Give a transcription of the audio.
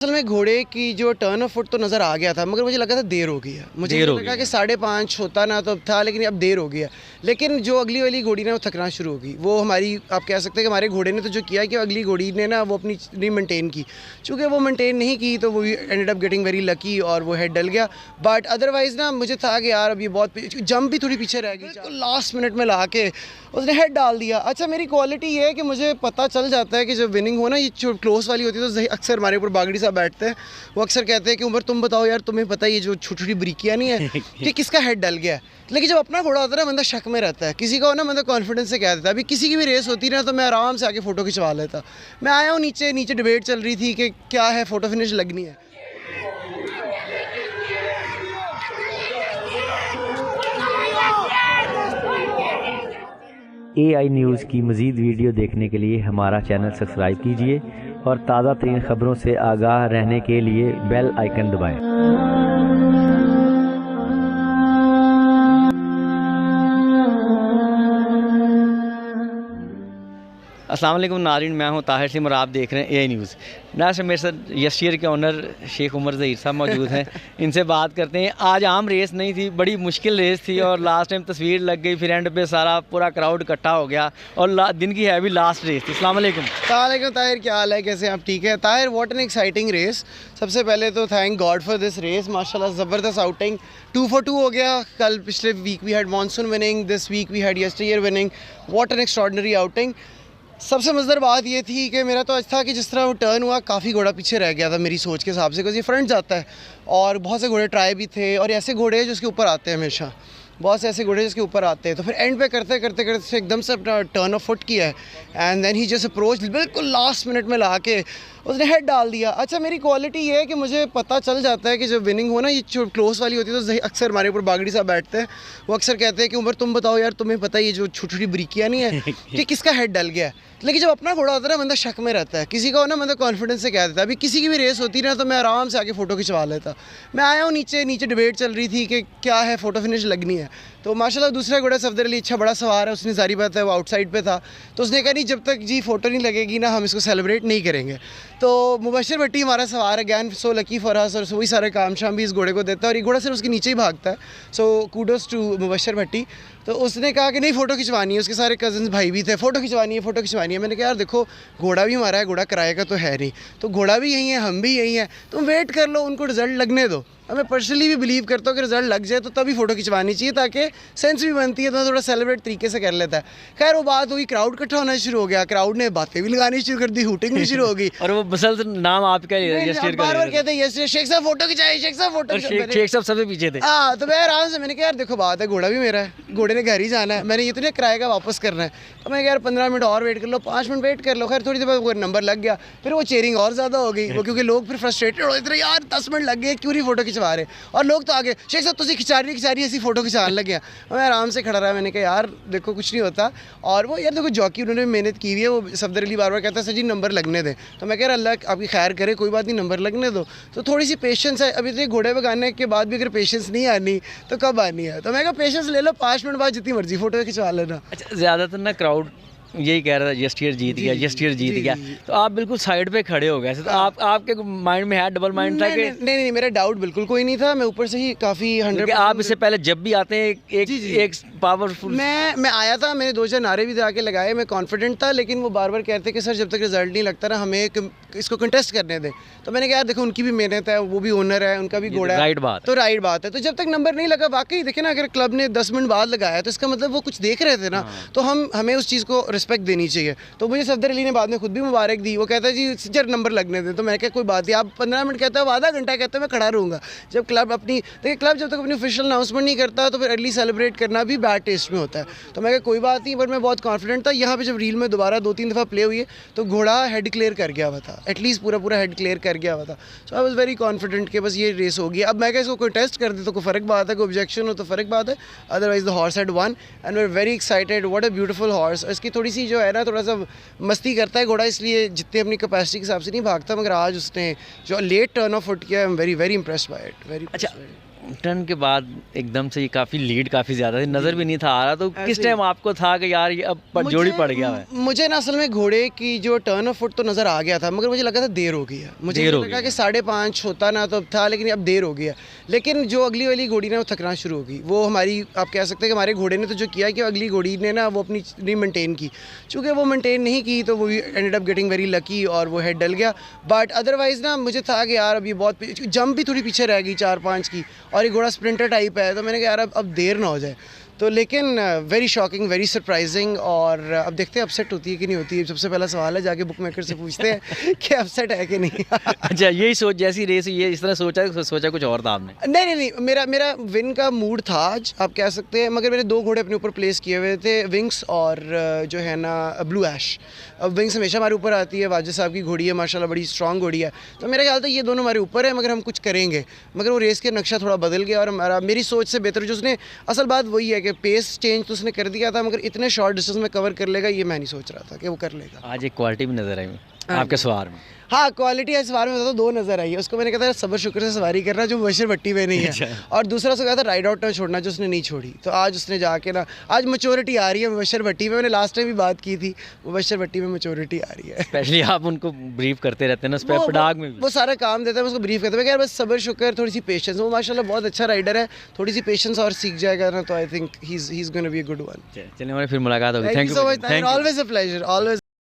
असल में घोड़े की जो टर्न ऑफ फुट तो नज़र आ गया था, मगर मुझे लगा था देर हो गई है। मुझे लगा कि 5:30 होता ना तो था, लेकिन अब देर हो गई है। लेकिन जो अगली वाली घोड़ी ना वो थकना शुरू हो गई। वो हमारी, आप कह सकते हैं कि हमारे घोड़े ने तो जो किया कि अगली घोड़ी ने ना वो अपनी नहीं मेंटेन की। चूँकि वो मेंटेन नहीं की तो वो ended up getting very lucky और वो हेड डल गया। बट अदरवाइज़ ना मुझे था कि यार अब ये बहुत जंप भी थोड़ी पीछे रह गई, तो लास्ट मिनट में ला के उसने हेड डाल दिया। अच्छा, मेरी क्वालिटी ये है कि मुझे पता चल जाता है कि जब विनिंग हो ना, ये जो क्लोज वाली होती है तो अक्सर हमारे ऊपर बागड़ी साहब बैठते हैं, वो अक्सर कहते हैं कि उमर तुम बताओ यार, तुम्हें पता है ये जो छोटी छोटी ब्रिकियाँ नहीं है कि किसका हेड डल गया है। लेकिन जब अपना घोड़ा होता है ना, बंदा शक में रहता है। किसी का हो ना, बंदा कॉन्फिडेंस से कह देता है। अभी किसी की भी रेस होती ना तो मैं आराम से आके फ़ोटो खिंचवा लेता। मैं आया हूँ नीचे नीचे डिबेट चल रही थी कि क्या है, फ़ोटो फिनिश लगनी है। AI न्यूज़ की मज़ीद वीडियो देखने के लिए हमारा चैनल सब्सक्राइब कीजिए और ताज़ा तरीन ख़बरों से आगाह रहने के लिए बेल आइकन दबाएं। अस्सलाम वालेकुम नाज़रीन, मैं हूं ताहिर सिम और आप देख रहे हैं AI न्यूज़। ना से मेरे साथ यशियर के ओनर शेख उमर ज़हीर साहब मौजूद हैं। इनसे बात करते हैं। आज आम रेस नहीं थी, बड़ी मुश्किल रेस थी और लास्ट टाइम तस्वीर लग गई, फिर एंड पे सारा पूरा क्राउड इकट्ठा हो गया और दिन की है अभी लास्ट रेस थी। अस्सलाम वालेकुम। वालेकुम ताहिर, क्या हाल है, कैसे आप? ठीक है Tahir, what an exciting race. सबसे पहले तो thank God for this race. माशाल्लाह ज़बरदस्त आउटिंग, 2 for 2 हो गया। कल पिछले week we had monsoon winning, this week we had yesteryear winning. What an extraordinary outing. सबसे मज़ेदार बात ये थी कि मेरा तो आज था कि जिस तरह वो टर्न हुआ, काफ़ी घोड़ा पीछे रह गया था मेरी सोच के हिसाब से, क्योंकि फ्रंट जाता है और बहुत से घोड़े ट्राई भी थे और ऐसे घोड़े जो उसके ऊपर आते हैं हमेशा, बहुत से ऐसे घोड़े जिसके ऊपर आते हैं। तो फिर एंड पे करते करते करते एकदम से अपना टर्न ऑफ फुट किया है and then he just approach, बिल्कुल लास्ट मिनट में ला के उसने हेड डाल दिया। अच्छा, मेरी क्वालिटी ये है कि मुझे पता चल जाता है कि जब विनिंग हो ना, ये जो क्लोज वाली होती है तो अक्सर हमारे ऊपर बागड़ी साहब बैठते हैं, वो अक्सर कहते हैं कि उमर तुम बताओ यार, तुम्हें पता है ये जो छोटी छोटी ब्रिकियाँ नहीं है कि किसका हेड डल गया है। लेकिन जब अपना घोड़ा होता है ना, बंदा शक में रहता है। किसी का हो ना, बंदा कॉन्फिडेंस से कह देता है। अभी किसी की भी रेस होती ना तो मैं आराम से आके फ़ोटो खिंचवा लेता। मैं आया हूँ नीचे नीचे डिबेट चल रही थी कि क्या है, फ़ोटो फिनिश लगनी है। तो माशाल्लाह दूसरा घोड़ा सफदर अली अच्छा बड़ा सवार है, उसने सारी बात है वो आउटसाइड पे था, तो उसने कहा नहीं जब तक जी फ़ोटो नहीं लगेगी ना हम इसको सेलिब्रेट नहीं करेंगे। तो मुबशर भट्टी हमारा सवार है, again so lucky for us, और वही सारे काम शाम भी इस घोड़े को देता है और ये घोड़ा सिर्फ उसके नीचे ही भागता है। सो कूडोस टू मुबशर भट्टी। तो उसने कहा कि नहीं फ़ोटो खिंचवानी है, उसके सारे कज़न्स भाई भी थे, फ़ोटो खिंचवानी है, फ़ोटो खिंचवानी है। मैंने कहा यार देखो, घोड़ा भी हमारा है, घोड़ा किराए का तो है नहीं, तो घोड़ा भी यही है, हम भी यही हैं, तुम वेट कर लो, उनको रिज़ल्ट लगने दो। अब मैं पर्सनली भी बिलीव करता हूँ कि रिज़ल्ट लग जाए तो तभी फ़ोटो खिंचवानी चाहिए, ताकि सेंस भी बनती है, तो थोड़ा सेलिब्रेट तरीके से कर लेता है। खैर वो बात हुई, क्राउड इकट्ठा होना शुरू हो गया, क्राउड ने बातें भी लगानी शुरू कर दी, हूटिंग भी शुरू हो गई और वो मुसलसल नाम आपका बार बार कहते हैं यस शेख साहब फ़ोटो खिंचाए, शेख साहब फ़ोटो खिंचाए। शेख साहब सबसे पीछे थे। हाँ, तो मैं आराम से, मैंने कहा यार देखो बात है, घोड़ा भी मेरा है, घोड़े ने घर ही जाना है, मैंने ये तो नहीं किराए का वापस करना है। तो मैं यार 15 मिनट और वेट कर लो, 5 मिनट वेट कर लो। खैर थोड़ी देर बाद वो नंबर लग गया, फिर वो चेयरिंग और ज़्यादा हो गई, वो क्योंकि लोग फिर फ्रस्ट्रेटेड हो रहे थे, यार 10 मिनट लग गए, क्यों नहीं फ़ोटो खिंचवा रहे। और लोग तो आगे शेख साहब तुझे खिंचा रही ऐसी फ़ोटो खिंचाने लग गया। मैं आराम से खड़ा रहा, मैंने कहा यार देखो कुछ नहीं होता। और वो यार देखो जॉकी उन्होंने मेहनत की हुई है, वो सफदर अली बार बार कहता है सर जी नंबर लगने दें, तो मैं कह रहा अल्लाह आपकी खैर करे, कोई बात नहीं, नंबर लगने दो। तो थोड़ी सी पेशेंस है, अभी तो घोड़े भगाने के बाद भी अगर पेशेंस नहीं आनी तो कब आनी है। तो मैं कहा पेशेंस ले लो, 5 मिनट बाद जितनी मर्जी फ़ोटो खिंचवा लेना। अच्छा, ज़्यादातर ना क्राउड यही कह रहा था यस्टियर जीत गया, यस्टियर जीत गया, तो आप बिल्कुल साइड पे खड़े हो गए। तो आपके माइंड में है, डबल माइंड था कि नहीं, मेरा डाउट बिल्कुल कोई नहीं था। मैं ऊपर से ही काफ़ी 100%, आप इससे पहले जब भी आते हैं एक पावरफुल, मैं आया था, मैंने 2-4 नारे भी आके लगाए, मैं कॉन्फिडेंट था, लेकिन वो बार बार कहते कि सर जब तक रिजल्ट नहीं लगता ना हमें इसको कंटेस्ट करने दें। तो मैंने कहा यार देखो उनकी भी मेहनत है, वो भी ओनर है, उनका भी घोड़ा है, राइट बात, तो राइट बात है। तो जब तक नंबर नहीं लगा, वाकई देखे ना, अगर क्लब ने 10 मिनट बाद लगाया तो इसका मतलब वो कुछ देख रहे थे ना, तो हमें उस चीज़ को रिस्पेक्ट देनी चाहिए। तो मुझे सफदर अली ने बाद में खुद भी मुबारक दी, वो कहता है जी जर नंबर लगने दें। तो मैंने कहा कोई बात नहीं, आप 15 मिनट कहते हो, आधा घंटा कहते हो, मैं खड़ा रहूँगा। जब क्लब देखिए क्लब जब तक अपनी ऑफिशियल अनाउंसमेंट नहीं करता तो फिर अर्ली सेलिब्रेट करना भी बैड टेस्ट में होता है। तो मैं कहा कोई बात नहीं, बट मैं बहुत कॉन्फिडेंट था। यहाँ पे जब रील में दोबारा 2-3 दफ़ा प्ले हुई है तो घोड़ा हेड क्लियर कर गया हुआ था, एटलीस्ट पूरा हेड क्लियर कर गया हुआ था। सो आई वॉज वेरी कॉन्फिडेंट कि बस ये रेस होगी। अब मैं क्या इसको कोई टेस्ट कर दे तो कोई फ़र्क बात है, कोई ऑब्जेक्शन हो तो फ़र्क बात है, otherwise the horse had won and we are very excited. What a beautiful horse. इसकी थोड़ी सी जो है ना, थोड़ा सा मस्ती करता है घोड़ा, इसलिए जितने अपनी कैपेसिटी के हिसाब से नहीं भागता, मगर आज उसने जो लेट टर्न ऑफ फुट किया, I am very very impressed by it, very. अच्छा, टर्न के बाद एकदम से ये काफ़ी लीड काफ़ी ज़्यादा थी, नज़र भी नहीं था आ रहा, तो किस टाइम आपको था कि यार ये अब जोड़ी पड़ गया है? मुझे ना असल में घोड़े की जो टर्न ऑफ फुट तो नज़र आ गया था, मगर मुझे लगा था देर हो गई है। मुझे देर हो लगा गई कि 5:30 होता ना तो अब था, लेकिन अब देर हो गई है। लेकिन जो अगली वाली घोड़ी ने वो थकना शुरू हो गई। वो हमारी, आप कह सकते हैं कि हमारे घोड़े ने तो जो किया कि अगली घोड़ी ने ना वो अपनी नहीं मेंटेन की, चूँकि वो मेंटेन नहीं की तो वो ended up getting very lucky और वो हेड डल गया। बट अदरवाइज़ ना मुझे था कि यार अब ये बहुत जंप भी थोड़ी पीछे रह गई 4-5 की, और ये घोड़ा स्प्रिंटर टाइप है, तो मैंने कहा यार अब देर ना हो जाए। तो लेकिन वेरी शॉकिंग, वेरी सरप्राइजिंग, और अब देखते हैं अपसेट होती है कि नहीं होती है। सबसे पहला सवाल है, जाके बुक मेकर से पूछते हैं कि अपसेट है कि नहीं। अच्छा, यही सोच, जैसी रेस ये इस तरह सोचा कुछ और था आपने? नहीं, मेरा विन का मूड था आज, आप कह सकते हैं, मगर मैंने 2 घोड़े अपने ऊपर प्लेस किए हुए थे, विंग्स और जो है ना ब्लू ऐश। अब विंग्स हमेशा हमारे ऊपर आती है, वाजिद साहब की घोड़ी है, माशाल्लाह बड़ी स्ट्रॉन्ग घोड़ी है, तो मेरा ख्याल था ये दोनों हमारे ऊपर है, मगर हम कुछ करेंगे। मगर वो रेस के नक्शा थोड़ा बदल गया, और मेरी सोच से बेहतर जो उसने, असल बात वही है कि पेस चेंज तो उसने कर दिया था, मगर इतने शॉर्ट डिस्टेंस में कवर कर लेगा ये मैं नहीं सोच रहा था कि वो कर लेगा। आज एक क्वालिटी भी नज़र आई आपके सवार में। हाँ, क्वालिटी इस बार में बताता हूँ, 2 नज़र आई है। उसको मैंने कहा था सब्र शुक्र से सवारी करना, जो मुबशर भट्टी में नहीं है, और दूसरा उसको कहा था राइड आउट ना छोड़ना, जो उसने नहीं छोड़ी। तो आज उसने जाके ना, आज मैच्योरिटी आ रही है मुबशर भट्टी में। मैंने लास्ट टाइम भी बात की थी, मुबशर भट्टी में मैच्योरिटी आ रही है। स्पेशली आप उनको ब्रीफ करते रहते हैं ना, उस पडाग में भी। वो सारा काम देता है, मैं उसको ब्रीफ करता हूँ यार बस सब्र शुक्र, थोड़ी सी पेशेंस। वो माशाल्लाह बहुत अच्छा राइडर है, थोड़ी सी पेशेंस और सीख जाएगा ना, तो I think he is gonna be a good one. चलिए, हमारी फिर मुलाकात होगी। Thank you so much, always a pleasure, always